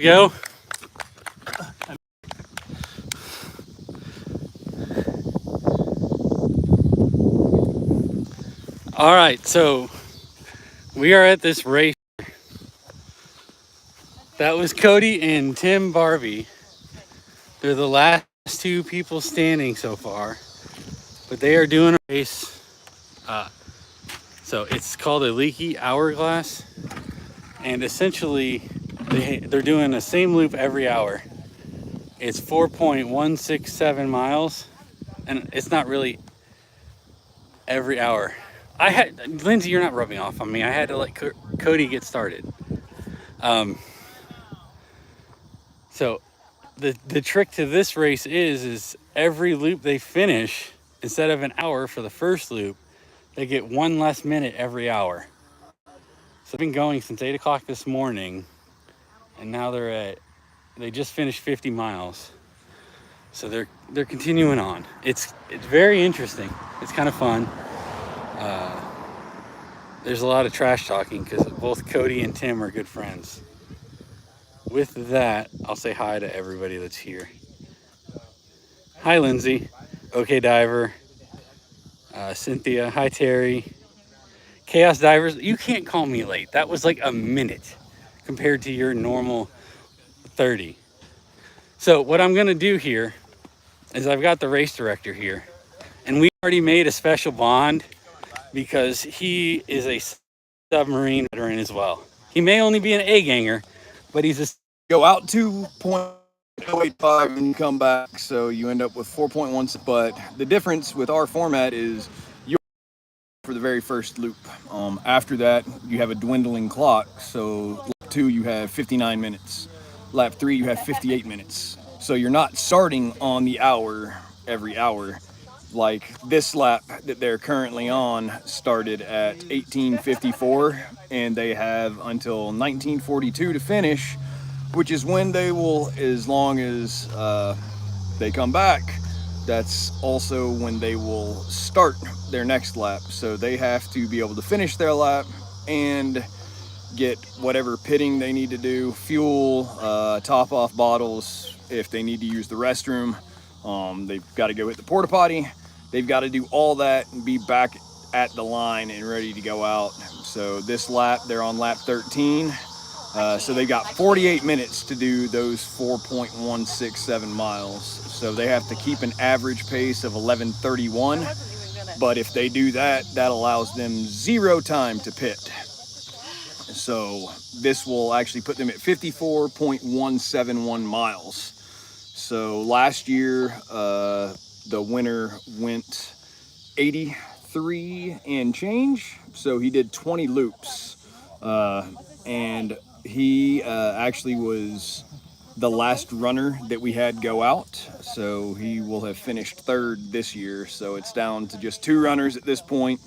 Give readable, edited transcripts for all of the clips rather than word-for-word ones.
Go. All right, so we are at this race. That was Cody and Tim Barbie. They're the last two people standing so far, but they are doing a race. Uh, so it's called a leaky hourglass, and essentially they're doing the same loop every hour. It's 4.167 miles, and it's not really every hour. I had Lindsay, you're not rubbing off on me. I had to let Cody get started. Um, so the trick to this race is every loop they finish, instead of an hour for the first loop, they get one less minute every hour. So they've been going since 8 o'clock this morning, and now they just finished 50 miles. So they're continuing on. It's very interesting. It's kind of fun. There's a lot of trash talking because both Cody and Tim are good friends. With that, I'll say hi to everybody that's here. Hi, Lindsay. Okay, Diver. Cynthia. Hi, Terry. Chaos Divers. You can't call me late. That was like a minute compared to your normal 30. So what I'm going to do here is I've got the race director here. And we already made a special bond because he is a submarine veteran as well. He may only be an A-ganger, but he's a... Go out 2.085 and you come back, so you end up with 4.1. But the difference with our format is you're for the very first loop. After that, you have a dwindling clock. So lap 2, you have 59 minutes. Lap 3, you have 58 minutes. So you're not starting on the hour every hour. Like this lap that they're currently on started at 1854, and they have until 1942 to finish, which is when they will, as long as they come back, that's also when they will start their next lap. So they have to be able to finish their lap and get whatever pitting they need to do, fuel, top off bottles if they need to use the restroom. They've got to go hit the porta potty. They've got to do all that and be back at the line and ready to go out. So this lap, they're on lap 13. So they've got 48 minutes to do those 4.167 miles. So they have to keep an average pace of 11:31. But if they do that, that allows them 0 time to pit. So this will actually put them at 54.171 miles. So last year, the winner went 83 and change. So he did 20 loops. And he actually was the last runner that we had go out. So he will have finished 3rd this year. So it's down to just 2 runners at this point.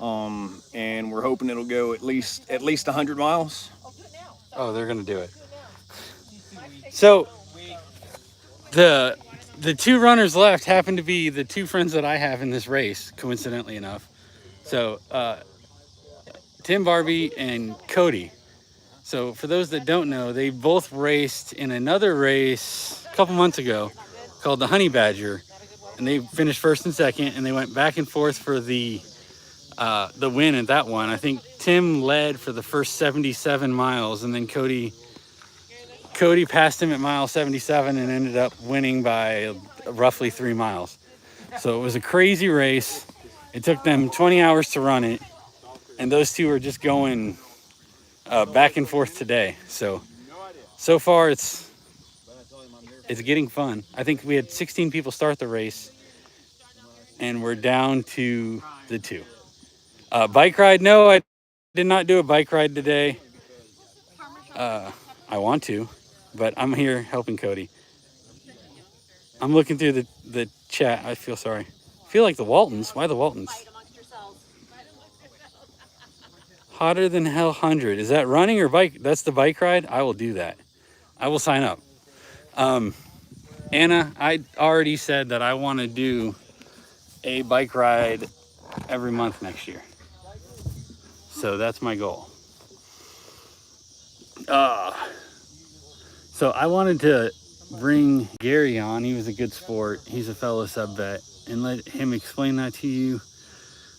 And we're hoping it'll go at least 100 miles. Oh, they're going to do it. So the 2 runners left happen to be the 2 friends that I have in this race, coincidentally enough. So Tim Barbie and Cody. So for those that don't know, they both raced in another race a couple months ago called the Honey Badger, and they finished 1st and 2nd, and they went back and forth for the win at that one. I think Tim led for the first 77 miles, and then Cody passed him at mile 77 and ended up winning by roughly 3 miles. So it was a crazy race. It took them 20 hours to run it, and those 2 are just going back and forth today. So far it's getting fun. I think we had 16 people start the race, and we're down to the 2. Bike ride? No, I did not do a bike ride today. I want to, but I'm here helping Cody. I'm looking through the chat. I feel sorry. I feel like the Waltons. Why the Waltons? Hotter than hell 100. Is that running or bike? That's the bike ride? I will do that. I will sign up. Anna, I already said that I want to do a bike ride every month next year. So that's my goal. So I wanted to bring Gary on. He was a good sport. He's a fellow sub vet, and let him explain that to you.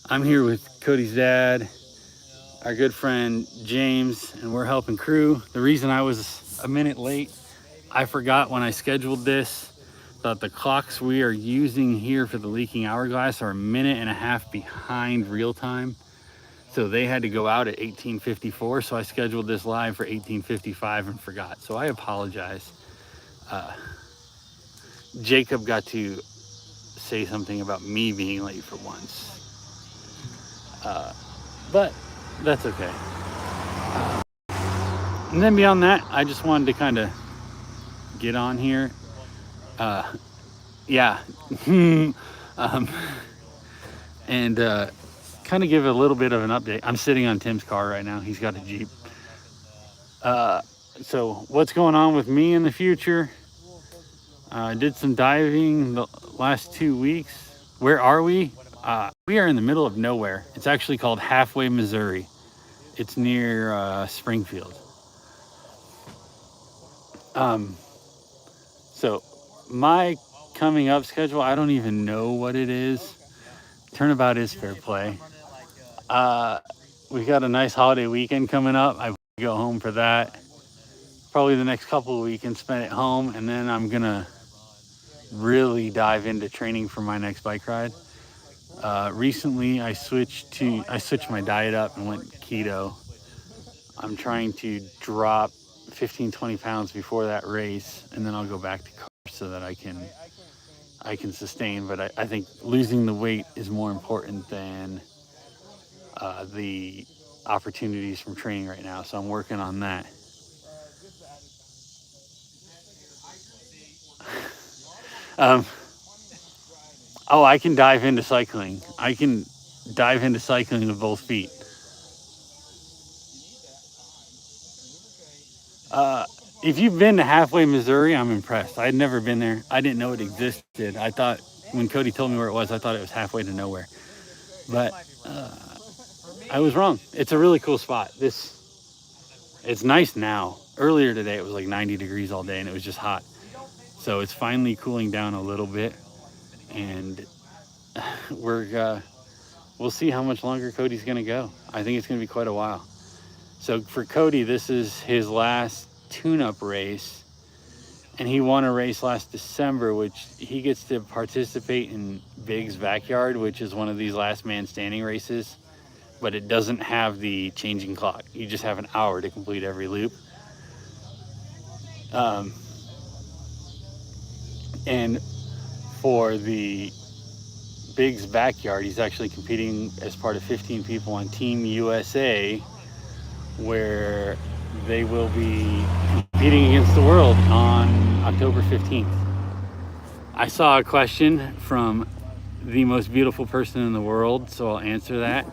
I'm here with Cody's dad, our good friend James, and we're helping crew. The reason I was a minute late, I forgot when I scheduled this that the clocks we are using here for the leaking hourglass are a minute and a half behind real time. So they had to go out at 18:54. So I scheduled this live for 18:55 and forgot. So I apologize. Jacob got to say something about me being late for once. But that's okay. And then beyond that, I just wanted to kind of get on here. Yeah. And kind of give a little bit of an update. I'm sitting on Tim's car right now. He's got a Jeep. So what's going on with me in the future? I did some diving the last 2 weeks. Where are we? We are in the middle of nowhere. It's actually called Halfway, Missouri. It's near Springfield. So my coming up schedule, I don't even know what it is. Turnabout is fair play. We've got a nice holiday weekend coming up. I go home for that. Probably the next couple of weekends spent at home, and then I'm gonna really dive into training for my next bike ride. Recently, I switched my diet up and went keto. I'm trying to drop 15-20 pounds before that race, and then I'll go back to carbs so that I can sustain. But I think losing the weight is more important than the opportunities from training right now. So I'm working on that. Oh, I can dive into cycling. I can dive into cycling with both feet. If you've been to Halfway, Missouri, I'm impressed. I had never been there. I didn't know it existed. I thought when Cody told me where it was, I thought it was halfway to nowhere. But I was wrong. It's a really cool spot. It's nice now. Earlier today, it was like 90 degrees all day, and it was just hot. So it's finally cooling down a little bit, and we'll see how much longer Cody's gonna go. I think it's gonna be quite a while. So for Cody, this is his last tune-up race, and he won a race last December, which he gets to participate in Big's Backyard, which is one of these last man standing races, but it doesn't have the changing clock. You just have an hour to complete every loop. And for the Big's Backyard, he's actually competing as part of 15 people on Team USA, where they will be competing against the world on October 15th. I saw a question from the most beautiful person in the world, so I'll answer that.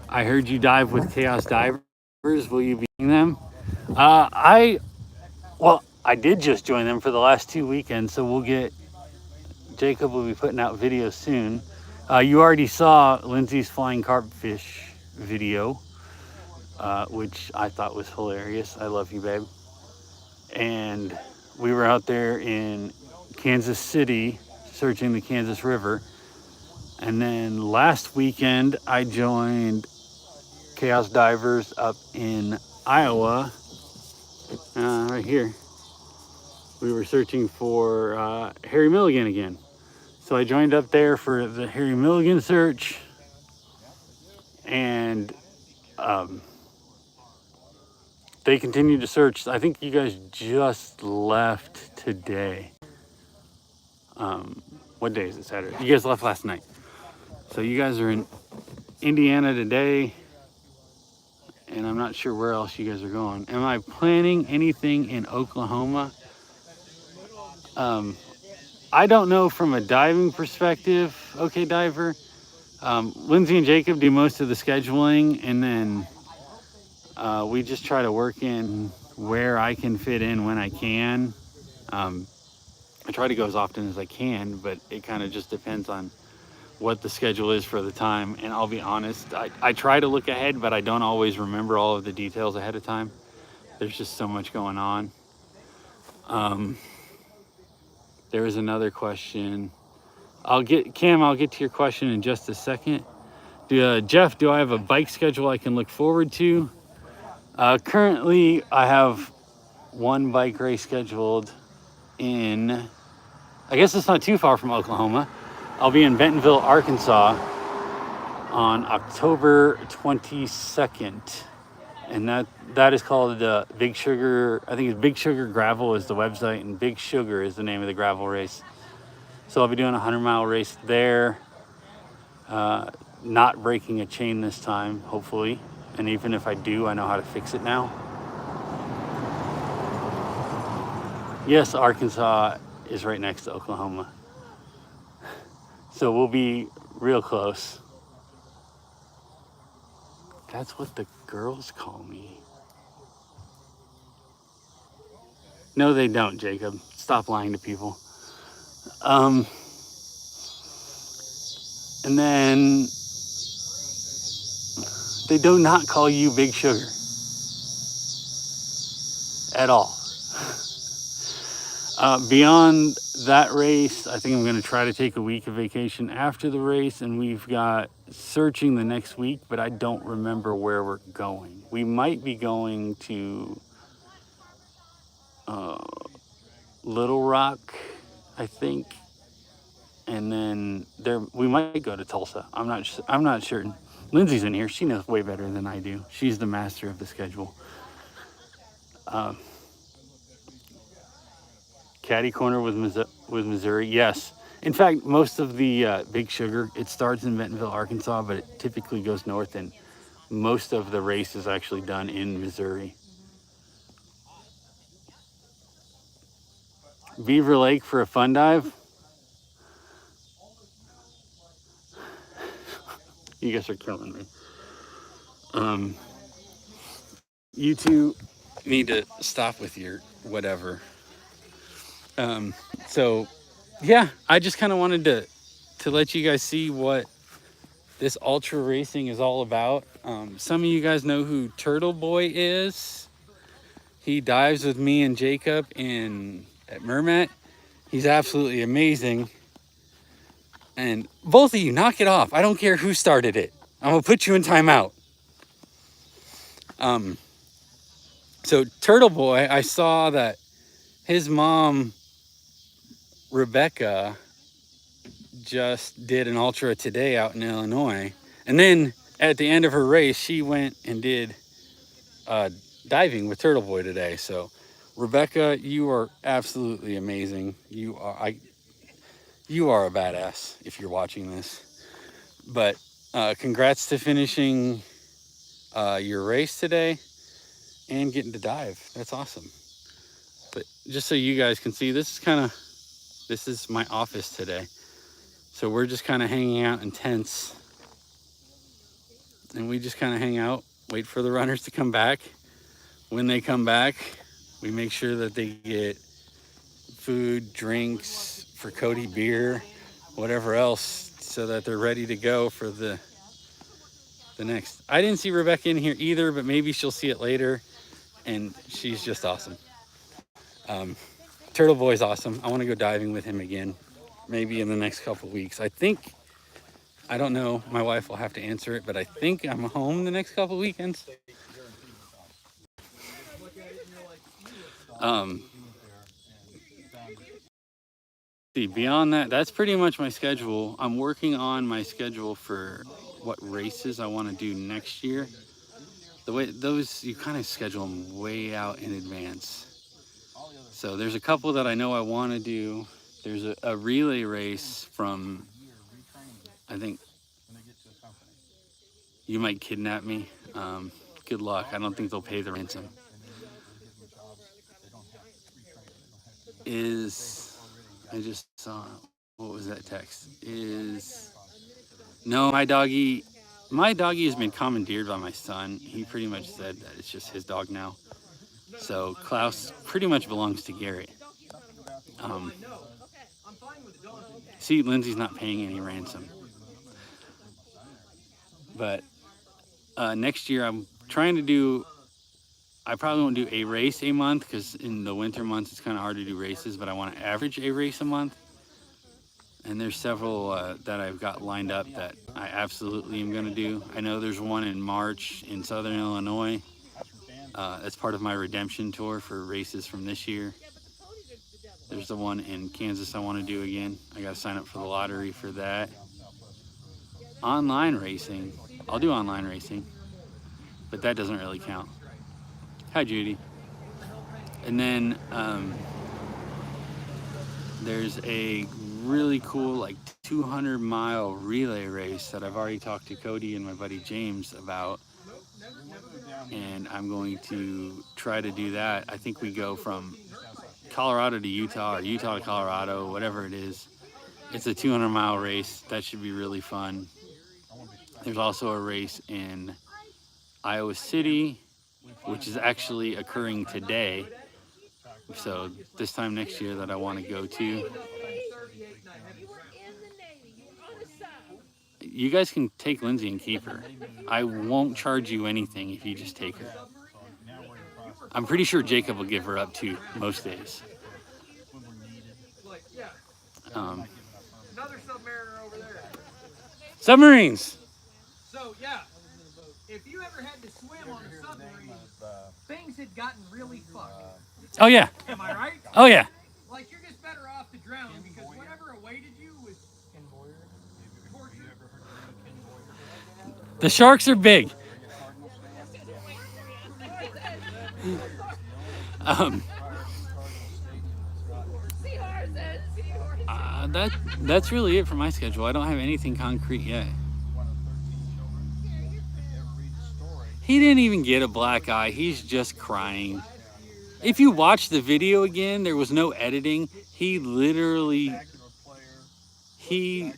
I heard you dive with Chaos Divers. Will you be doing them? I did just join them for the last 2 weekends, so Jacob will be putting out videos soon. You already saw Lindsay's flying carpfish video, which I thought was hilarious. I love you, babe. And we were out there in Kansas City searching the Kansas River. And then last weekend, I joined Chaos Divers up in Iowa, right here. We were searching for Harry Milligan again. So I joined up there for the Harry Milligan search, and they continued to search. I think you guys just left today. What day is it? Saturday. You guys left last night. So you guys are in Indiana today, and I'm not sure where else you guys are going. Am I planning anything in Oklahoma? I don't know from a diving perspective. Okay, diver. Lindsay and Jacob do most of the scheduling, and then we just try to work in where I can fit in when I can. I try to go as often as I can, but it kind of just depends on what the schedule is for the time. And I'll be honest, I try to look ahead, but I don't always remember all of the details ahead of time. There's just so much going on. Um, there was another question. I'll get to your question in just a second. Jeff, do I have a bike schedule I can look forward to? Currently, I have one bike race scheduled in, I guess it's not too far from Oklahoma. I'll be in Bentonville, Arkansas on October 22nd. And that is called Big Sugar. I think it's Big Sugar Gravel is the website, and Big Sugar is the name of the gravel race. So I'll be doing a 100-mile race there. Not breaking a chain this time, hopefully. And even if I do, I know how to fix it now. Yes, Arkansas is right next to Oklahoma. So we'll be real close. That's what the girls call me. No, they don't, Jacob. Stop lying to people. And then they do not call you Big Sugar at all. Beyond that race, I think I'm going to try to take a week of vacation after the race, and we've got searching the next week, but I don't remember where we're going. We might be going to Little Rock, I think, and then we might go to Tulsa. I'm not sure. Lindsay's in here. She knows way better than I do. She's the master of the schedule. Caddy Corner with Missouri, yes. In fact, most of the Big Sugar, it starts in Bentonville, Arkansas, but it typically goes north, and most of the race is actually done in Missouri. Beaver Lake for a fun dive. You guys are killing me. You two need to stop with your whatever. So yeah, I just kind of wanted to let you guys see what this ultra racing is all about. Some of you guys know who Turtle Boy is. He dives with me and Jacob at Mermat. He's absolutely amazing. And both of you, knock it off. I don't care who started it. I'm gonna put you in timeout. So Turtle Boy, I saw that his mom, Rebecca, just did an ultra today out in Illinois. And then at the end of her race, she went and did diving with Turtle Boy today. So Rebecca, you are absolutely amazing. You are a badass if you're watching this. But congrats to finishing your race today and getting to dive. That's awesome. But just so you guys can see, this is my office today. So we're just kind of hanging out in tents, and we just kind of hang out, wait for the runners to come back. When they come back, we make sure that they get food, drinks, for Cody beer, whatever else, so that they're ready to go for the next. I didn't see Rebecca in here either, but maybe she'll see it later, and she's just awesome. Turtle Boy's awesome. I want to go diving with him again, maybe in the next couple weeks. I don't know, my wife will have to answer it, but I think I'm home the next couple weekends. Beyond that, that's pretty much my schedule. I'm working on my schedule for what races I want to do next year. The way those, you kind of schedule them way out in advance. So there's a couple that I know I want to do. There's a relay race from, I think, You Might Kidnap Me. Good luck. I don't think they'll pay the ransom. I just saw, what was that text? No, my doggy has been commandeered by my son. He pretty much said that it's just his dog now. So Klaus pretty much belongs to Garrett. See, Lindsay's not paying any ransom. But next year I'm trying to do I probably won't do a race a month because in the winter months it's kind of hard to do races, but I want to average a race a month. And there's several that I've got lined up that I absolutely am going to do. I know there's one in March in Southern Illinois. That's part of my redemption tour for races from this year. There's the one in Kansas I want to do again. I got to sign up for the lottery for that. Online racing. I'll do online racing, but that doesn't really count. Hi, Judy. And then there's a really cool like 200-mile relay race that I've already talked to Cody and my buddy James about, and I'm going to try to do that. I think we go from Colorado to Utah or Utah to Colorado, whatever it is. It's a 200-mile race. That should be really fun. There's also a race in Iowa City, which is actually occurring today. So this time next year that I want to go to. You guys can take Lindsay and keep her. I won't charge you anything if you just take her. I'm pretty sure Jacob will give her up too most days. Another Submariner over there. Submarines. So yeah, if you ever had to swim on a submarine, things had gotten really fucked. Oh yeah. Am I right? Oh yeah. Like you're just better off to drown because whatever awaited you was torture. The sharks are big. That's really it for my schedule. I don't have anything concrete yet. He didn't even get a black eye. He's just crying. If you watch the video again, there was no editing. He literally, she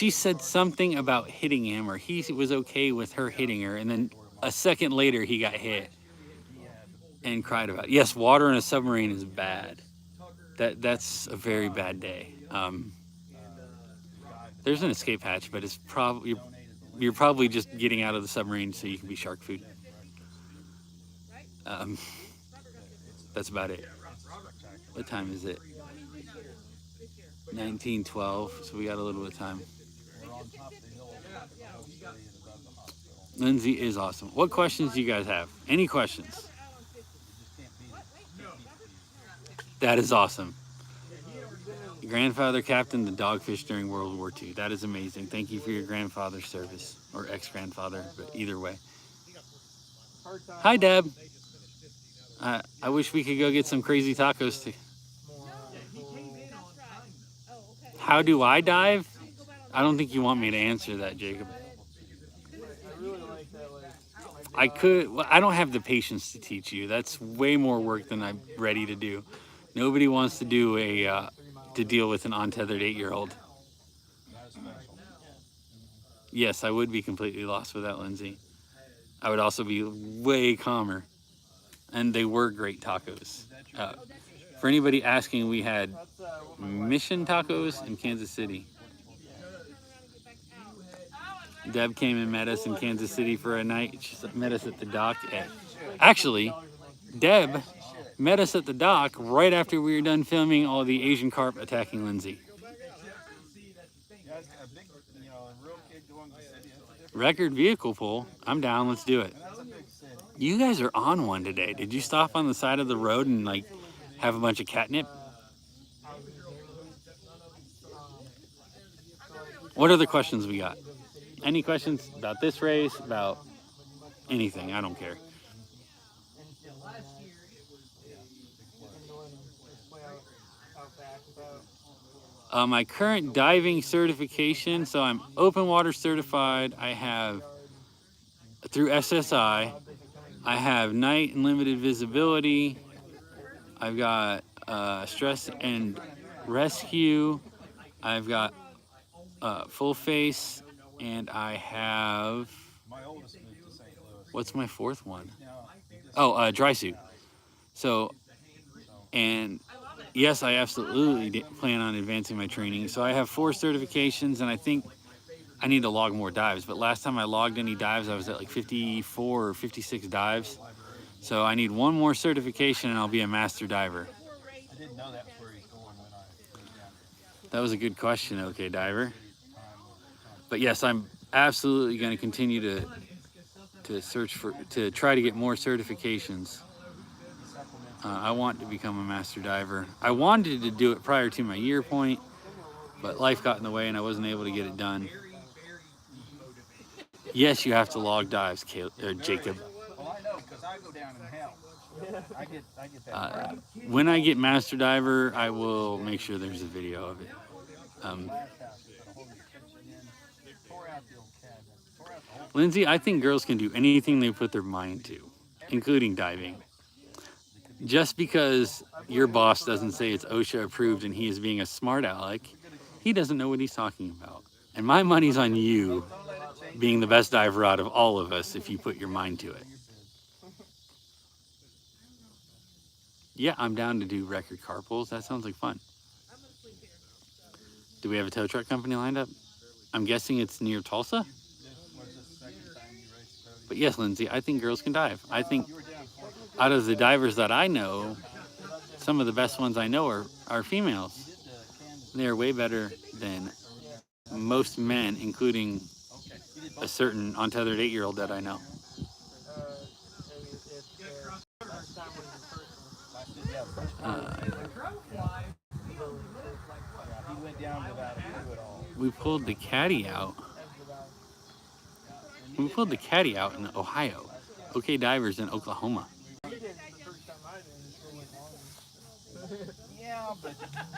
said something about hitting him, or he was okay with her hitting her, and then a second later he got hit and cried about it. Yes, water in a submarine is bad. That's a very bad day. There's an escape hatch, but it's probably you're probably just getting out of the submarine so you can be shark food. That's about it. What time is it? 19:12, so we got a little bit of time. Lindsay is awesome. What questions do you guys have? Any questions? That is awesome. Your grandfather captained the Dogfish during World War II. That is amazing. Thank you for your grandfather's service, or ex-grandfather, but either way. Hi, Deb. I wish we could go get some crazy tacos too. How do I dive? I don't think you want me to answer that, Jacob. I could. Well, I don't have the patience to teach you. That's way more work than I'm ready to do. Nobody wants to do to deal with an untethered 8-year-old. Yes, I would be completely lost without Lindsay. I would also be way calmer. And they were great tacos. For anybody asking, we had Mission Tacos in Kansas City. Deb came and met us in Kansas City for a night. She met us at the dock. Actually, Deb met us at the dock right after we were done filming all the Asian carp attacking Lindsay. Record vehicle pull. I'm down. Let's do it. You guys are on one today. Did you stop on the side of the road and like have a bunch of catnip? What other questions we got? Any questions about this race? About anything? I don't care. My current diving certification, so I'm open water certified. I have through SSI. I have night and limited visibility. I've got stress and rescue. I've got full face, and I have, what's my fourth one? Oh, dry suit. So, and yes, I absolutely plan on advancing my training. So I have 4 certifications, and I think I need to log more dives. But last time I logged any dives, I was at like 54 or 56 dives. So I need one more certification and I'll be a master diver. I didn't know that's where he's going when I moved down. That was a good question, okay, diver. But yes, I'm absolutely going to continue to search for, to try to get more certifications. I want to become a master diver. I wanted to do it prior to my year point, but life got in the way and I wasn't able to get it done. Yes, you have to log dives, Jacob. Well, I know, because I go down in hell. I get that. When I get master diver, I will make sure there's a video of it. Lindsay, I think girls can do anything they put their mind to, including diving. Just because your boss doesn't say it's OSHA approved and he is being a smart aleck, he doesn't know what he's talking about. And my money's on you being the best diver out of all of us if you put your mind to it. Yeah, I'm down to do record carpools. That sounds like fun. Do we have a tow truck company lined up? I'm guessing it's near Tulsa? But yes, Lindsay, I think girls can dive. I think out of the divers that I know, some of the best ones I know are females. They are way better than most men, including a certain untethered 8-year-old that I know. We pulled the caddy out. We pulled the caddy out in Ohio. Okay divers in Oklahoma.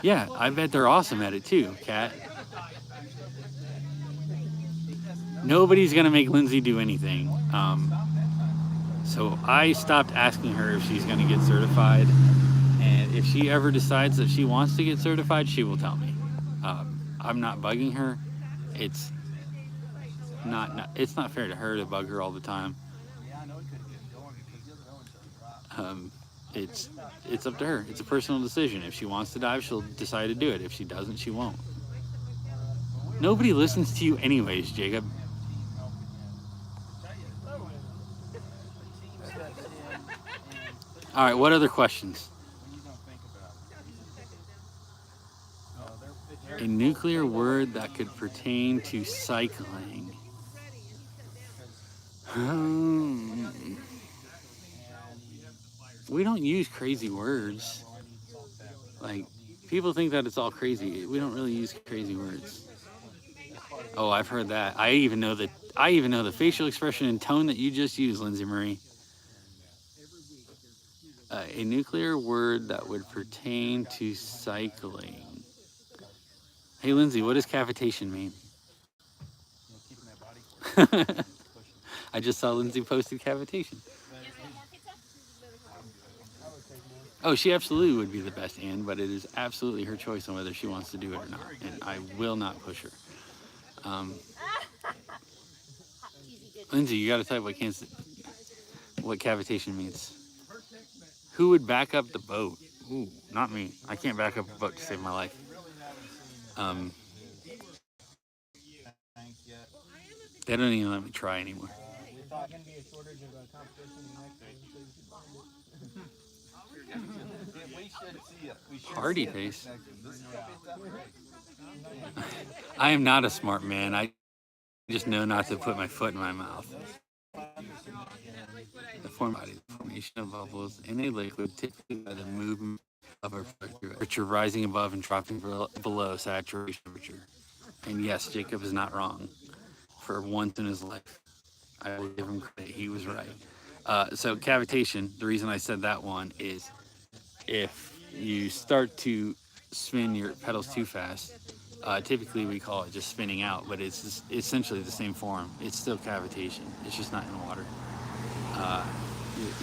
Yeah, I bet they're awesome at it too, Kat. Nobody's gonna make Lindsay do anything. So I stopped asking her if she's gonna get certified, and if she ever decides that she wants to get certified, she will tell me. I'm not bugging her. It's not fair to her to bug her all the time. It's up to her. It's a personal decision. If she wants to dive, she'll decide to do it. If she doesn't, she won't. Nobody listens to you anyways, Jacob. All right, what other questions? A nuclear word that could pertain to cycling. We don't use crazy words. Like, people think that it's all crazy. We don't really use crazy words. Oh, I've heard that. I even know the facial expression and tone that you just used, Lindsay Marie. A nuclear word that would pertain to cycling. Hey, Lindsay, what does cavitation mean? I just saw Lindsay posted cavitation. Oh, she absolutely would be the best Ann, but it is absolutely her choice on whether she wants to do it or not, and I will not push her. Lindsay, you got to type what cavitation means. Who would back up the boat? Ooh, not me. I can't back up a boat to save my life. They don't even let me try anymore. Party face. I am not a smart man. I just know not to put my foot in my mouth. The formation of bubbles in a liquid, typically by the movement of a temperature rising above and dropping below saturation temperature. And yes, Jacob is not wrong. For once in his life, I will give him credit. He was right. So cavitation, the reason I said that one is if you start to spin your pedals too fast, typically we call it just spinning out, but it's essentially the same form. It's still cavitation. It's just not in water.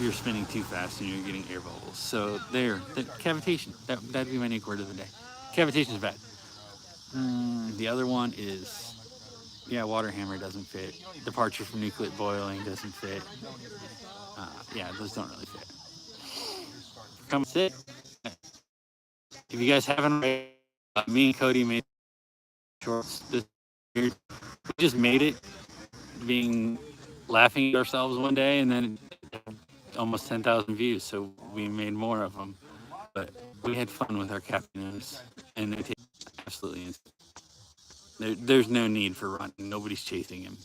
You're spinning too fast and you're getting air bubbles. So the cavitation, that'd be my new word of the day. Cavitation is bad. The other one is, yeah, water hammer doesn't fit. Departure from nuclear boiling doesn't fit. Yeah, those don't really fit. Come sit. If you guys haven't read, me and Cody made shorts this year. We just made it laughing at ourselves one day, and then almost 10,000 views, so we made more of them. But we had fun with our captains, and they take absolutely insane. There's no need for running. Nobody's chasing him.